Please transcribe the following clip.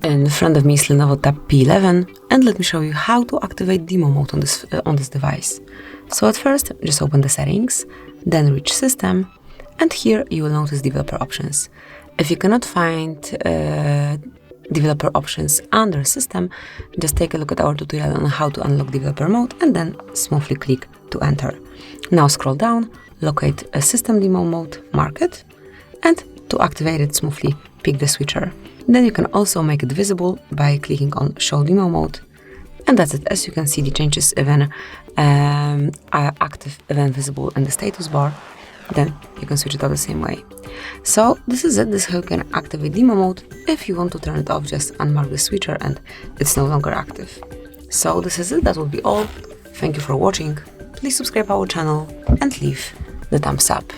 In front of me is Lenovo Tab P11, and let me show you how to activate demo mode on this device. So at first, just open the settings, then reach System, and here you will notice Developer Options. If you cannot find Developer Options under System, just take a look at our tutorial on how to unlock Developer Mode and then smoothly click to enter. Now scroll down, locate a System Demo Mode, mark it, and to activate it smoothly, pick the switcher. Then you can also make it visible by clicking on Show Demo Mode. And that's it. As you can see, the changes even are active, even visible in the status bar. Then you can switch it out the same way. So this is it. This is how you can activate demo mode. If you want to turn it off, just unmark the switcher and it's no longer active. So this is it. That will be all. Thank you for watching. Please subscribe our channel and leave the thumbs up.